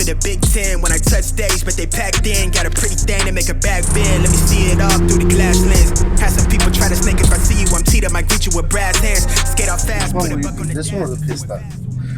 the Big Ten when I touch stage, but they packed in. Got a pretty thing to make a back bend. Let me see it all through the glass lens. Had some people try to snake if I see you. I'm teed up, I greet you with brass hands. Skate off fast, put a buck on the This one or the Pista?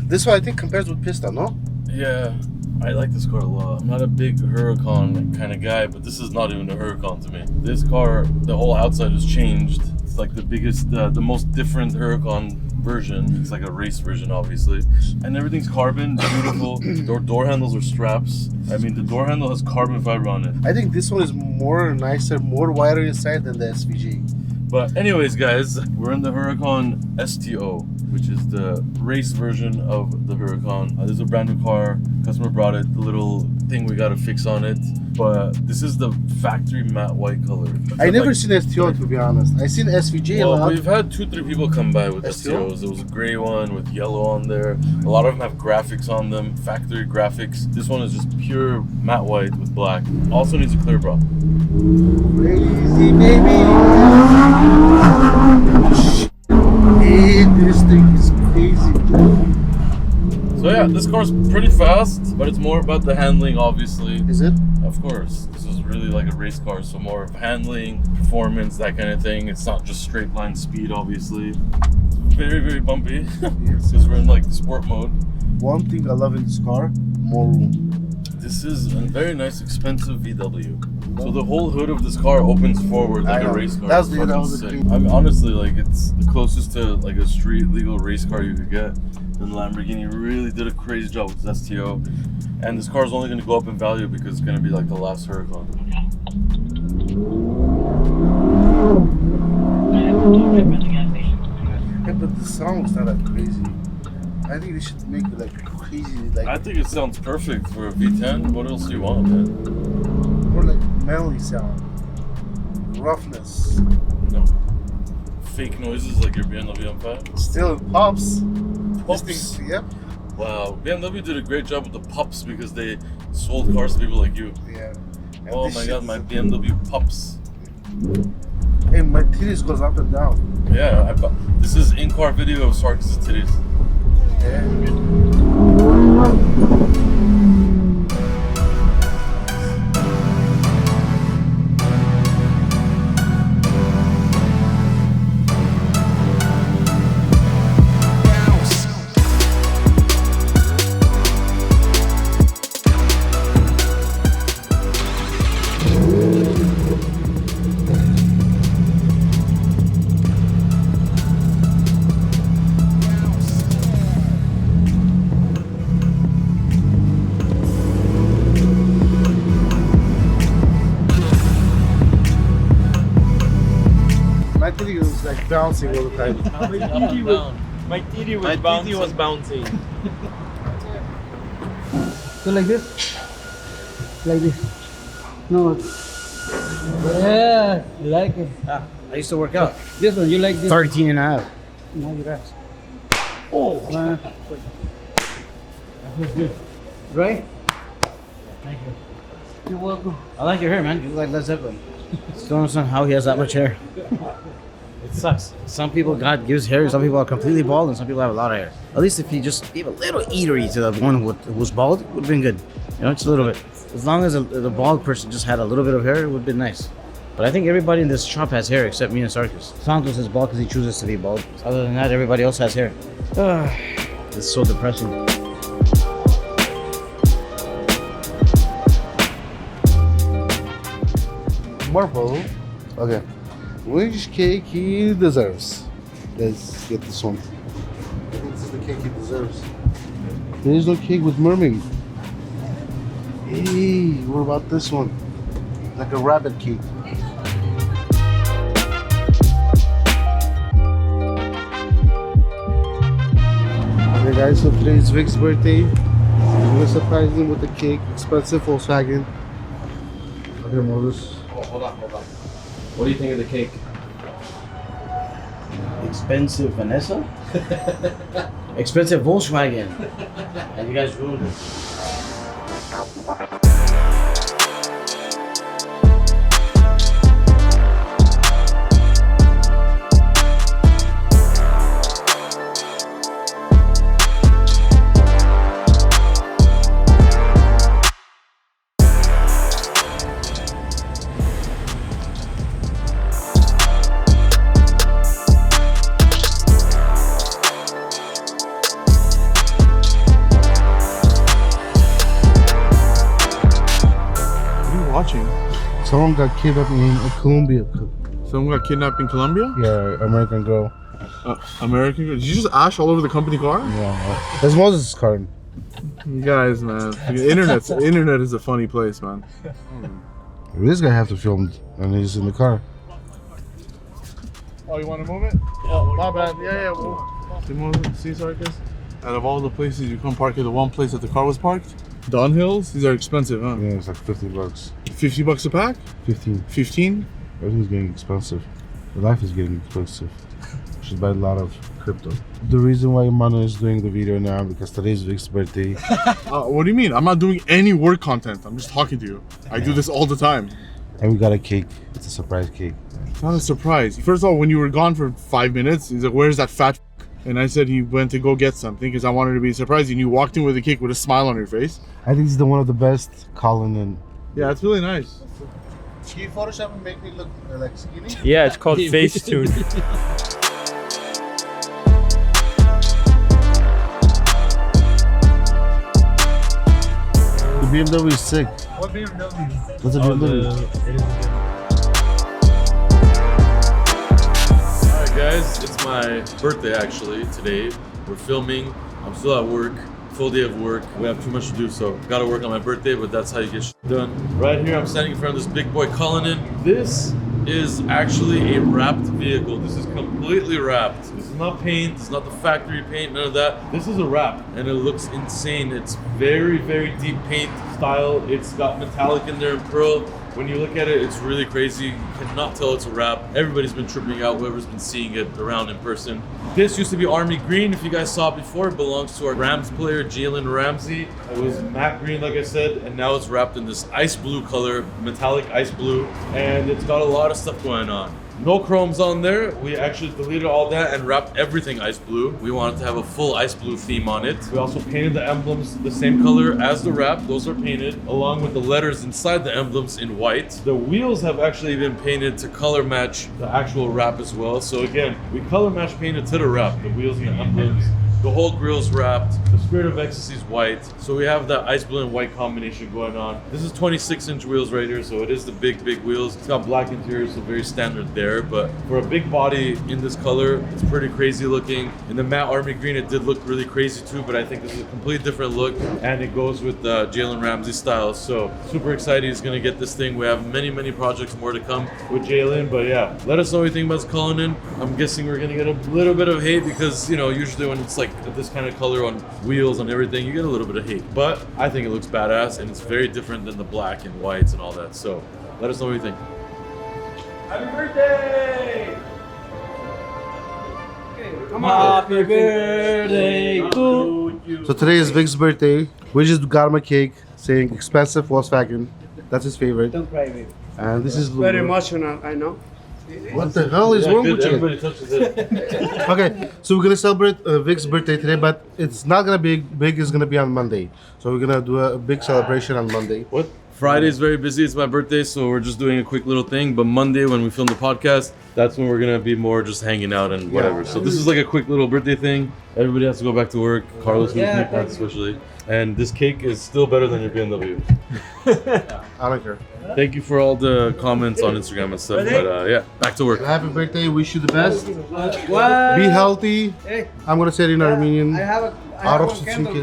This one I think compares with Pista, no? Yeah, I like this car a lot. I'm not a big Huracan kind of guy, but this is not even a Huracan to me. This car, the whole outside has changed. It's like the biggest, the most different Huracan version. It's like a race version, obviously. And everything's carbon, beautiful. Door handles are straps. I mean, the door handle has carbon fiber on it. I think this one is more nicer, more wider inside than the SVG. But anyways, guys, we're in the Huracan STO, which is the race version of the Huracan. This is a brand new car. Customer brought it. The little thing we got to fix on it. But this is the factory matte white color. I never seen STO, to be honest. I seen SVG a lot. We've had 2-3 people come by with STOs. There was a gray one with yellow on there. A lot of them have graphics on them, factory graphics. This one is just pure matte white with black. Also needs a clear bra. Crazy, baby. Hey, this thing is crazy. So yeah, this car's pretty fast, but it's more about the handling, obviously. Is it? Of course. This is really like a race car, so more of handling, performance, that kind of thing. It's not just straight line speed, obviously. It's very, very bumpy, because we're in like sport mode. One thing I love in this car, more room. This is a very nice, expensive VW. So the whole hood of this car opens forward like a race car. That was the I mean, honestly, like it's the closest to like a street legal race car you could get. And Lamborghini really did a crazy job with this STO. And this car is only going to go up in value because it's going to be like the last Huracan. Yeah, but the sound's not that crazy. I think they should make it like crazy. Like I think it sounds perfect for a V10. What else do you want, man? more like manly sound, roughness. No. Fake noises like your BMW M5? Still it pops. Pops? This thing, yep. Wow. BMW did a great job with the pups because they sold cars to people like you. Yeah. And Oh this my shit god, is- my BMW pups. Hey, my titties goes up and down. Yeah, this is in-car video of Sarkis' titties. Yeah. My titty was like bouncing all the time. My titty was bouncing. So like this? Like this? No. Yeah, you like it. I used to work out. This one, you like this? 13 and a half. No, you rest. Oh, that feels good. Right? Thank you. You're welcome. I like your hair, man. You look like Led Zeppelin. Still don't understand how he has that much hair. It sucks. Some people, God gives hair, some people are completely bald, and some people have a lot of hair. At least if he just gave a little eatery to the one who was bald, it would have been good. You know, just a little bit. As long as the bald person just had a little bit of hair, it would have been nice. But I think everybody in this shop has hair except me and Sarkis. Santos is bald because he chooses to be bald. Other than that, everybody else has hair. It's so depressing. Marble. Okay. Which cake he deserves? Let's get this one. I think this is the cake he deserves. There is no cake with mermaid. Hey, what about this one? Like a rabbit cake. Okay guys, so today is Vic's birthday. I'm gonna surprise him with a cake. Expensive Volkswagen. Okay, Moses. Oh, hold on. What do you think of the cake? Expensive Vanessa? Expensive Volkswagen. And you guys ruined it. watching? Someone got kidnapped in Colombia. Someone got kidnapped in Colombia? Yeah, American girl. American girl? Did you just ash all over the company car? Yeah. That's Moses' car. You guys, man. The internet is a funny place, man. This guy have to film and he's in the car. Oh, you want to move it? Oh, my bad. Yeah. See, Sarkis? Out of all the places you come park at the one place that the car was parked, Dunhills, these are expensive, huh? Yeah, it's like $50. $50 a pack? 15. 15? Everything's getting expensive. The life is getting expensive. Should buy a lot of crypto. The reason why Mano is doing the video now because today's Vic's birthday. What do you mean? I'm not doing any work content. I'm just talking to you. I do this all the time. And we got a cake. It's a surprise cake. It's not a surprise. First of all, when you were gone for 5 minutes, he's like, "Where's that fat?" And I said he went to go get something because I wanted to be surprised. And you walked in with a cake with a smile on your face. I think it's one of the best Cullinan. Yeah, it's really nice. Can you Photoshop and make me look like skinny? Yeah, it's called Facetune. The BMW is sick. What BMW? That's a BMW. Alright guys, it's my birthday actually today. We're filming. I'm still at work. Full day of work. We have too much to do, so gotta work on my birthday, but that's how you get shit done. Right here, I'm standing in front of this big boy Cullinan. This is actually a wrapped vehicle. This is completely wrapped. This is not paint, it's not the factory paint, none of that. This is a wrap, and it looks insane. It's very, very deep paint style. It's got metallic in there and pearl. When you look at it, it's really crazy. You cannot tell it's a wrap. Everybody's been tripping out, whoever's been seeing it around in person. This used to be Army Green. If you guys saw it before, it belongs to our Rams player, Jalen Ramsey. It was matte green, like I said, and now it's wrapped in this ice blue color, metallic ice blue, and it's got a lot of stuff going on. No chromes on there. We actually deleted all that and wrapped everything ice blue. We wanted to have a full ice blue theme on it. We also painted the emblems the same color as the wrap. Those are painted along with the letters inside the emblems in white. The wheels have actually been painted to color match the actual wrap as well. So again, we color match painted to the wrap, the wheels and the emblems. The whole grill's wrapped. The Spirit of Ecstasy is white. So we have that ice blue and white combination going on. This is 26-inch wheels right here, so it is the big, big wheels. It's got black interior, so very standard there. But for a big body in this color, it's pretty crazy looking. In the matte army green, it did look really crazy too, but I think this is a completely different look, and it goes with Jalen Ramsey style. So super excited he's gonna get this thing. We have many, many projects more to come with Jalen, but yeah, let us know what you think about this Cullinan. I'm guessing we're gonna get a little bit of hate because, you know, usually when it's like this kind of color on wheels and everything, you get a little bit of hate, but I think it looks badass and it's very different than the black and whites and all that. So let us know what you think. Happy birthday! Happy birthday to you. So today is Vic's birthday. We just got him a cake saying expensive Volkswagen. That's his favorite. Don't cry, baby. And this is Very emotional, I know. What the hell is wrong with you? Everybody touches it. Okay, so we're gonna celebrate Vic's birthday today, but it's not gonna be big. It's gonna be on Monday. So we're gonna do a big celebration on Monday. What? Friday's very busy. It's my birthday, so we're just doing a quick little thing. But Monday, when we film the podcast, that's when we're gonna be more just hanging out and whatever. So this is like a quick little birthday thing. Everybody has to go back to work. Carlos with me, especially. And this cake is still better than your BMW. I don't care. Thank you for all the comments on Instagram and stuff. But yeah, back to work. Happy birthday. Wish you the best. What? Be healthy. Hey, I'm gonna say it in Armenian. I have a Arab candle.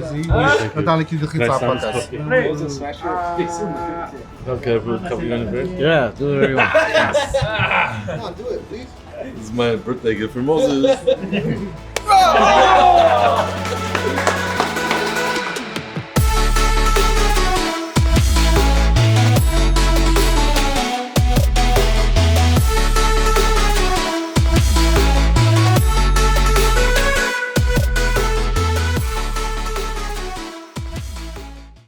Okay, for a couple minutes. Yeah, do whatever you want. Come on, do it, please. This is my birthday gift for Moses.